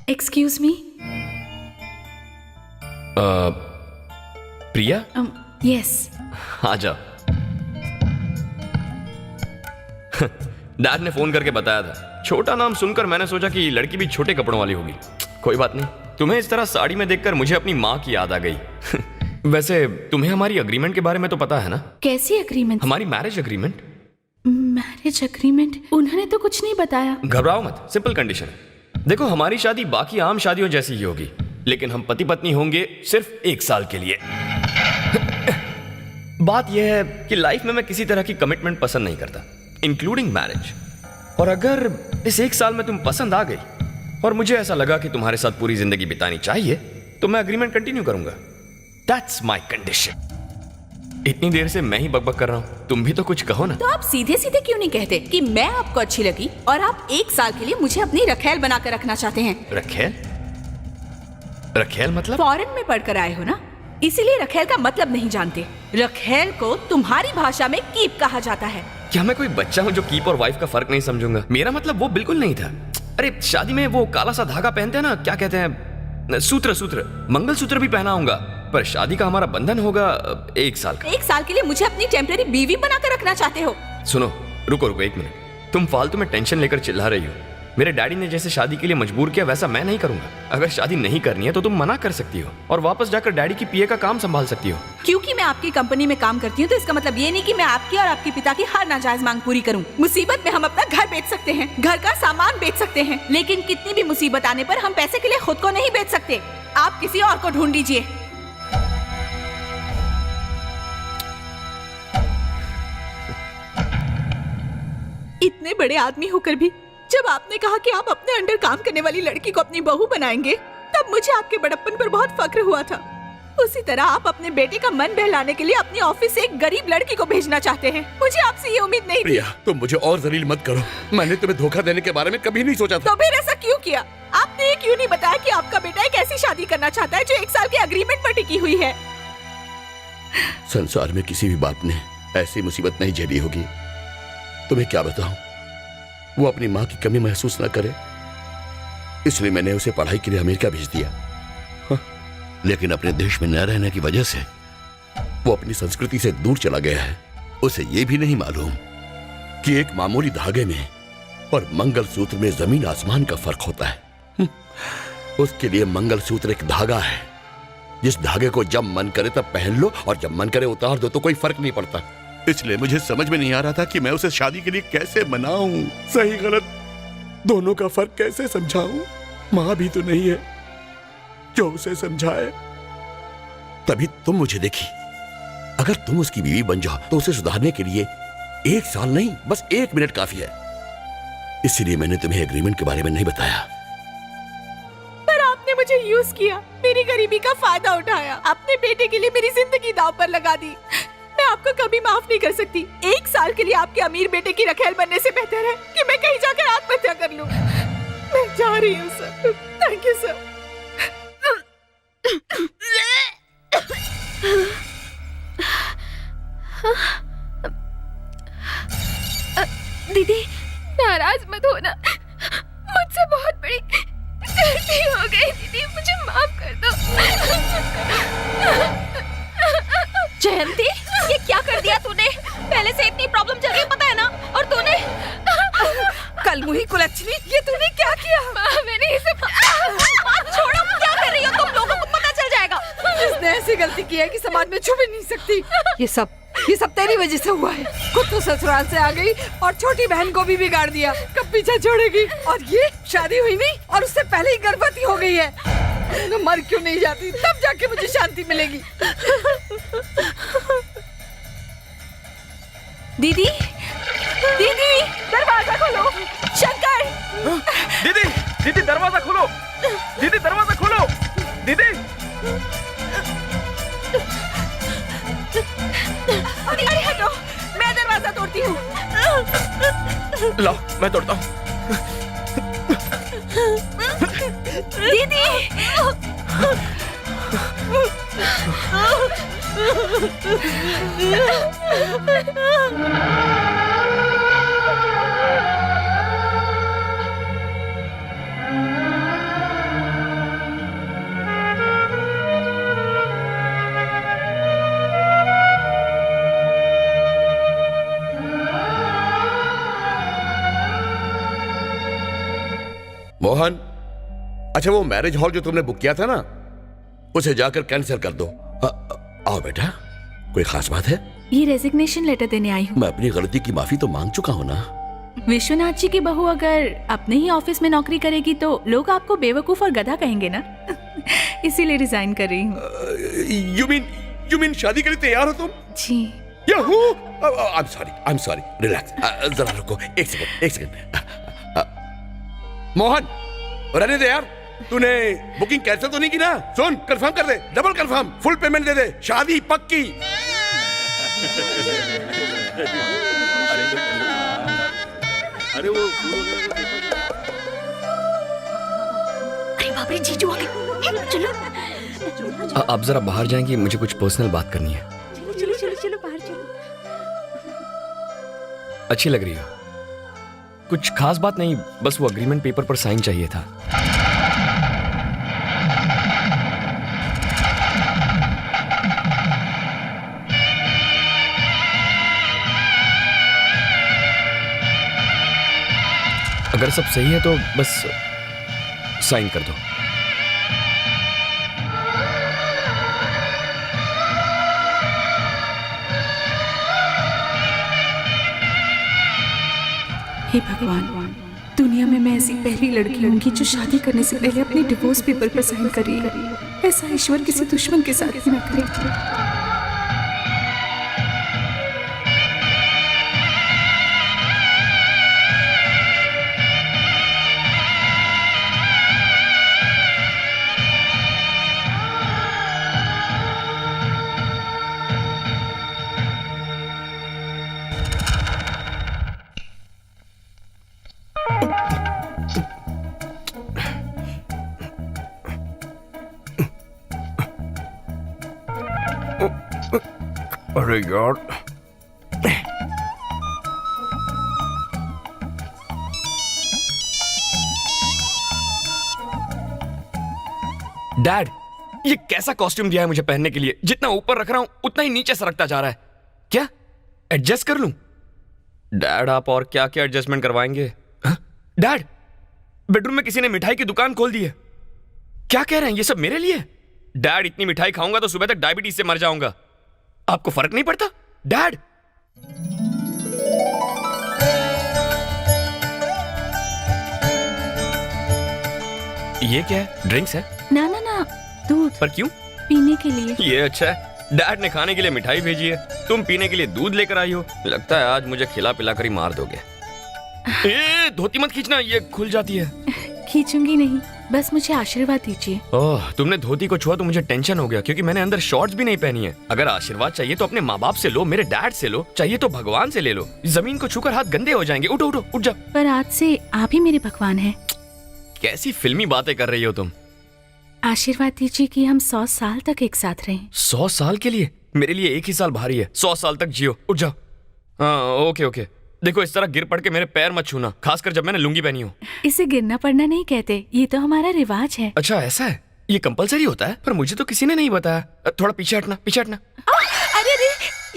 Excuse me. प्रिया, yes. आ जाओ। Dad ने phone करके बताया था। छोटा नाम सुनकर मैंने सोचा कि लड़की भी छोटे कपड़ों वाली होगी। कोई बात नहीं, तुम्हें इस तरह साड़ी में देखकर मुझे अपनी माँ की याद आ गई। वैसे तुम्हें हमारी अग्रीमेंट के बारे में तो पता है ना? कैसी एग्रीमेंट? हमारी मैरिज अग्रीमेंट। Marriage agreement? उन्होंने तो कुछ नहीं बताया। घबराओ मत, सिंपल कंडीशन है। देखो, हमारी शादी बाकी आम शादियों जैसी ही होगी, लेकिन हम पति पत्नी होंगे सिर्फ 1 साल के लिए। बात यह है कि लाइफ में मैं किसी तरह की कमिटमेंट पसंद नहीं करता, इंक्लूडिंग मैरिज। और अगर इस 1 साल में तुम पसंद आ गई और मुझे ऐसा लगा कि तुम्हारे साथ पूरी जिंदगी बितानी चाहिए, तो मैं अग्रीमेंट कंटिन्यू करूंगा। That's my condition. इतनी देर से मैं ही बकबक कर रहा हूं, तुम भी तो कुछ कहो ना। तो आप सीधे सीधे क्यों नहीं कहते कि मैं आपको अच्छी लगी और आप 1 साल के लिए मुझे अपनी रखेल बनाकर रखना चाहते हैं? रखेल? रखेल मतलब? फॉरेन में पढ़कर आए हो ना, इसीलिए रखेल का मतलब नहीं जानते। रखेल को तुम्हारी भाषा में कीप कहा जाता है। क्या मैं कोई बच्चा हूं जो कीप और वाइफ का फर्क नहीं समझूंगा? मेरा मतलब वो बिल्कुल नहीं था। अरे शादी में वो काला सा धागा पहनते हैं ना, क्या कहते हैं? सूत्र। मंगलसूत्र भी पहनाऊंगा, पर शादी का हमारा बंधन होगा 1 साल का। 1 साल के लिए मुझे अपनी टेम्पररी बीवी बनाकर रखना चाहते हो? सुनो, रुको 1 मिनट। तुम फालतू में टेंशन लेकर चिल्ला रही हो। मेरे डैडी ने जैसे शादी के लिए मजबूर किया, वैसा मैं नहीं करूंगा। अगर शादी नहीं करनी है तो तुम मना कर सकती हो और वापस जाकर डैडी की पीए का काम संभाल सकती हो। क्योंकि मैं आपकी कंपनी में काम करती हूँ तो इसका मतलब ये नहीं कि मैं आपकी और आपके पिता की हर नाजायज मांग पूरी करूँ। मुसीबत में हम अपना घर बेच सकते हैं, घर का सामान बेच सकते हैं, लेकिन कितनी भी मुसीबत आने पर हम पैसे के लिए खुद को नहीं बेच सकते। आप किसी और को ढूंढ लीजिए। इतने बड़े आदमी होकर भी जब आपने कहा कि आप अपने अंडर काम करने वाली लड़की को अपनी बहू बनाएंगे, तब मुझे आपके बड़प्पन पर बहुत फक्र हुआ था। उसी तरह आप अपने बेटे का मन बहलाने के लिए अपनी ऑफिस से एक गरीब लड़की को भेजना चाहते हैं। मुझे आपसे ये उम्मीद नहीं थी। प्रिया, तुम मुझे और जलील मत करो। मैंने तुम्हें धोखा देने के बारे में कभी नहीं सोचा था। तो फिर ऐसा क्यों किया? आपने ये क्यों नहीं बताया कि आपका बेटा एक ऐसी शादी करना चाहता है जो 1 साल के अग्रीमेंट पर टिकी हुई है? संसार में किसी भी बाप ने ऐसी मुसीबत नहीं झेली होगी। तुम्हें क्या बताऊं, वो अपनी माँ की कमी महसूस न करे, इसलिए मैंने उसे पढ़ाई के लिए अमेरिका भेज दिया। हाँ, लेकिन अपने देश में न रहने की वजह से वो अपनी संस्कृति से दूर चला गया है। उसे ये भी नहीं मालूम कि एक मामूली धागे में और मंगलसूत्र में जमीन आसमान का फर्क होता है। उसके लिए मंगलसूत्र एक धागा है, जिस धागे को जब मन करे तब पहन लो और जब मन करे उतार दो, तो कोई फर्क नहीं पड़ता। इसलिए मुझे समझ में नहीं आ रहा था कि मैं उसे शादी के लिए कैसे मनाऊं, सही गलत दोनों का फर्क कैसे समझाऊं। मां भी तो नहीं है जो उसे समझाए। तभी तुम मुझे देखी। अगर तुम उसकी बीवी बन जाओ तो उसे सुधारने के लिए 1 साल नहीं, बस 1 मिनट काफी है। इसलिए मैंने तुम्हें एग्रीमेंट के बारे में नहीं बताया। पर आपने मुझे यूज किया, मेरी गरीबी का फायदा उठाया, अपने बेटे के लिए मेरी जिंदगी दांव पर लगा दी। मैं आपको कभी माफ नहीं कर सकती। 1 साल के लिए आपके अमीर बेटे की रखेल बनने से बेहतर है कि मैं कहीं जाकर आत्महत्या कर लूं। मैं जा रही हूँ सर। Thank you sir. दीदी, नाराज मत होना, मुझसे बहुत बड़ी गलती हो गई। दीदी, मुझे माफ कर दो। जयंती, ये क्या कर दिया तूने? पहले से इतनी प्रॉब्लम चल रही है, पता है ना? और तूने कल मुही कुलच्छनी, ये तूने क्या किया? मैंने इसे छोड़ो, क्या कर रही हो तुम? लोगों को पता चल जाएगा। इसने ऐसी गलती की है कि समाज में छुप ही नहीं सकती। ये सब तेरी वजह से हुआ है। खुद तो ससुराल से आ गई और छोटी बहन को भी बिगाड़ दिया। कब पीछे छोड़ेगी? और ये शादी हुई नहीं और उससे पहले ही गर्भवती हो गई है। मैं मर क्यों नहीं जाती? तब जाके मुझे शांति मिलेगी। दीदी, दीदी, दरवाजा खोलो। शंकर, दीदी दरवाजा खोलो। दीदी दरवाजा खोलो। दीदी, अरे हटो, मैं दरवाजा तोड़ती हूँ। लाओ, मैं तोड़ता हूँ। दीदी, मोहन, अच्छा वो मैरिज हॉल जो तुमने बुक किया था ना, उसे जाकर कैंसिल कर दो। आओ बेटा, कोई खास बात है? ये रेजिग्नेशन लेटर देने आई हूँ। मैं अपनी गलती की माफी तो मांग चुका हूँ ना। विश्वनाथ जी की बहू अगर अपने ही ऑफिस में नौकरी करेगी तो लोग आपको बेवकूफ और गधा कहेंगे ना। इसीलिए रिजाइन कर रही हूँ। यू मीन शादी के लिए तैयार हो तुम? जी। Yahoo! I am sorry, relax. जरा रुको, एक सेकंड। मोहन, रहने दे यार। तूने बुकिंग कैंसिल तो नहीं की ना? सुन, कंफर्म कर दे, डबल कंफर्म, फुल पेमेंट दे दे, शादी पक्की। अरे बाप रे, जीजू आ गए। चलो आप जरा बाहर जाएंगे, मुझे कुछ पर्सनल बात करनी है। चलो बाहर चलो। अच्छी लग रही हो। कुछ खास बात नहीं, बस वो अग्रीमेंट पेपर पर साइन चाहिए था। अगर सब सही है तो बस साइन कर दो। हे भगवान, दुनिया में मैं ऐसी पहली लड़की होंगी जो शादी करने से पहले अपने डिवोर्स पेपर पर साइन करेगी। ऐसा ईश्वर किसी दुश्मन के साथ ही न करे। अरे यार, डैड, ये कैसा कॉस्ट्यूम दिया है मुझे पहनने के लिए? जितना ऊपर रख रहा हूं उतना ही नीचे सरकता जा रहा है। क्या एडजस्ट कर लूं? डैड, आप और क्या क्या एडजस्टमेंट करवाएंगे? डैड, बेडरूम में किसी ने मिठाई की दुकान खोल दी है। क्या कह रहे हैं? ये सब मेरे लिए? डैड, इतनी मिठाई खाऊंगा तो सुबह तक डायबिटीज से मर जाऊंगा। आपको फर्क नहीं पड़ता? डैड, ये क्या है? ड्रिंक्स है? ना ना ना, दूध। पर क्यों? पीने के लिए। ये अच्छा है, डैड ने खाने के लिए मिठाई भेजी है, तुम पीने के लिए दूध लेकर आई हो। लगता है आज मुझे खिला पिला कर ही मार दोगे। ये धोती मत खींचना, ये खुल जाती है। खींचूंगी नहीं, बस मुझे आशीर्वाद दीजिए। ओह, तुमने धोती को छुआ तो मुझे टेंशन हो गया, क्योंकि मैंने अंदर शॉर्ट्स भी नहीं पहनी है। अगर आशीर्वाद चाहिए तो अपने माँ बाप से लो, मेरे डैड से लो, चाहिए तो भगवान से ले लो। जमीन को छूकर हाथ गंदे हो जाएंगे। उठो उठो, उठ जाओ। पर आज से आप ही मेरे भगवान हैं। कैसी फिल्मी बातें कर रही हो तुम? आशीर्वाद दीजिए कि हम 100 साल तक एक साथ रहें। 100 साल के लिए? मेरे लिए एक ही साल भारी है। 100 साल तक जियो, उठ जाओ। हाँ, ओके ओके। देखो, इस तरह गिर पड़ के मेरे पैर मत छूना, खासकर जब मैंने लुंगी पहनी हो। इसे गिरना पड़ना नहीं कहते, ये तो हमारा रिवाज है। अच्छा, ऐसा है? ये कंपलसरी होता है? पर मुझे तो किसी ने नहीं बताया। थोड़ा पीछे हटना, पीछे हटना। अरे रे,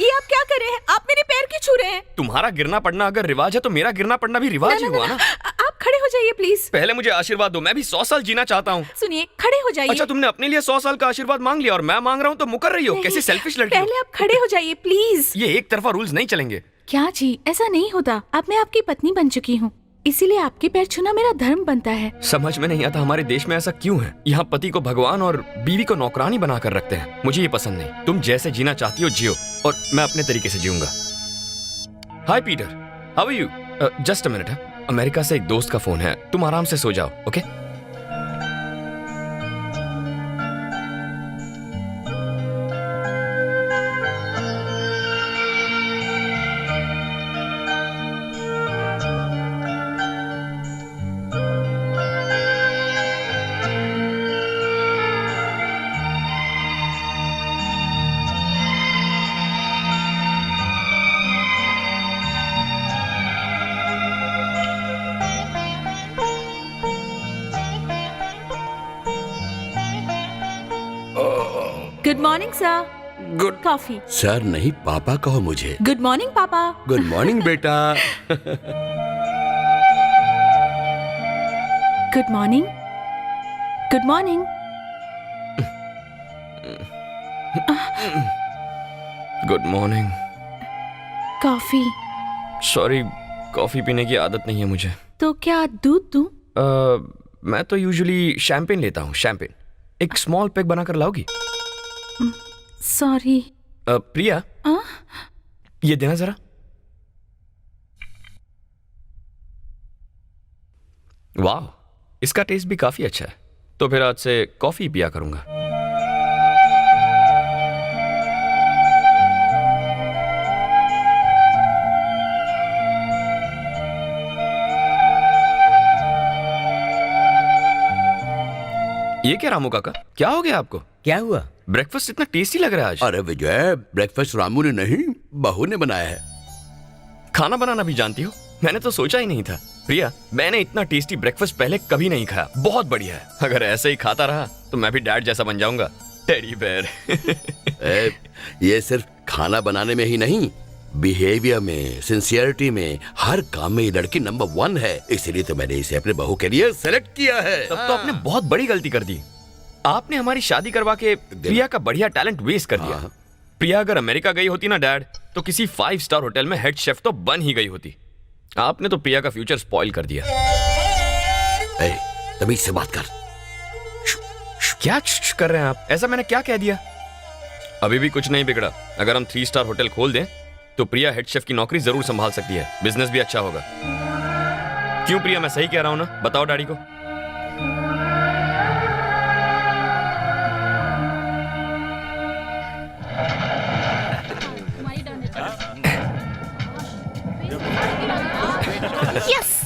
ये आप क्या कर रहे हैं? आप मेरे पैर क्यों छू रहे हैं? तुम्हारा गिरना पड़ना अगर रिवाज है तो मेरा गिरना पड़ना भी रिवाज ही हुआ ना। आप खड़े हो जाइए प्लीज। पहले मुझे आशीर्वाद दो, मैं भी 100 साल जीना चाहता हूँ। सुनिए, खड़े हो जाइए। अच्छा, तुमने अपने लिए 100 साल का आशीर्वाद मांग लिया और मैं मांग रहा हूँ तो मुकर रही हो। कैसी सेल्फिश लड़की हो। पहले आप खड़े हो जाइए प्लीज। ये एक तरफा रूल्स नहीं चलेंगे। क्या जी, ऐसा नहीं होता। अब मैं आपकी पत्नी बन चुकी हूँ, इसीलिए आपके पैर छूना मेरा धर्म बनता है। समझ में नहीं आता हमारे देश में ऐसा क्यों है। यहाँ पति को भगवान और बीवी को नौकरानी बनाकर रखते हैं। मुझे ये पसंद नहीं। तुम जैसे जीना चाहती हो जियो, और मैं अपने तरीके से जीऊंगा। Hi Peter, how are you? Just a minute. America से एक दोस्त का फोन है, तुम आराम से सो जाओ, okay? Good morning sir. Good coffee. Sir नहीं, पापा कहो मुझे। गुड मॉर्निंग पापा। गुड मॉर्निंग बेटा। Good morning. Good morning. Good morning. Coffee? Sorry, coffee पीने की आदत नहीं है मुझे। तो क्या दूध दूं? मैं तो यूजुअली शैंपेन लेता हूँ, शैंपेन। एक स्मॉल पैक बनाकर लाओगी? सॉरी। प्रिया, ये देना जरा। वाह, इसका टेस्ट भी काफी अच्छा है। तो फिर आज से कॉफी पिया करूंगा। ये क्या रामू काका, क्या हो गया आपको? क्या हुआ? ब्रेकफास्ट इतना टेस्टी लग रहा है आज। अरे विजय, ब्रेकफास्ट रामू ने नहीं, बहू ने बनाया है। खाना बनाना भी जानती हो? मैंने तो सोचा ही नहीं था। प्रिया, मैंने इतना टेस्टी ब्रेकफास्ट पहले कभी नहीं खाया। बहुत बढ़िया है। अगर ऐसे ही खाता रहा तो मैं भी डैड जैसा बन जाऊंगा, टेडी बेयर। ये सिर्फ खाना बनाने में ही नहीं, बिहेवियर में, सिंसियरिटी में, हर काम में ये लड़की नंबर 1 है। इसीलिए तो मैंने इसे अपने बहू के लिए सेलेक्ट किया है। तब तो आपने बहुत बड़ी गलती कर दी। आपने हमारी शादी करवा के प्रिया का बढ़िया टैलेंट वेस्ट कर दिया। प्रिया अगर अमेरिका गई होती ना डैड, तो किसी 5 स्टार होटल में हेड शेफ तो बन ही गई होती। आपने तो प्रिया का फ्यूचर स्पॉइल कर दिया। तमीज से बात कर। क्या कर रहे हैं आप? ऐसा मैंने क्या कह दिया? अभी भी कुछ नहीं बिगड़ा। अगर हम 3 स्टार होटल खोल दें तो प्रिया हेड शेफ की नौकरी जरूर संभाल सकती है। बिजनेस भी अच्छा होगा। क्यों प्रिया, मैं सही कह रहा हूं ना? बताओ डैडी को। यस,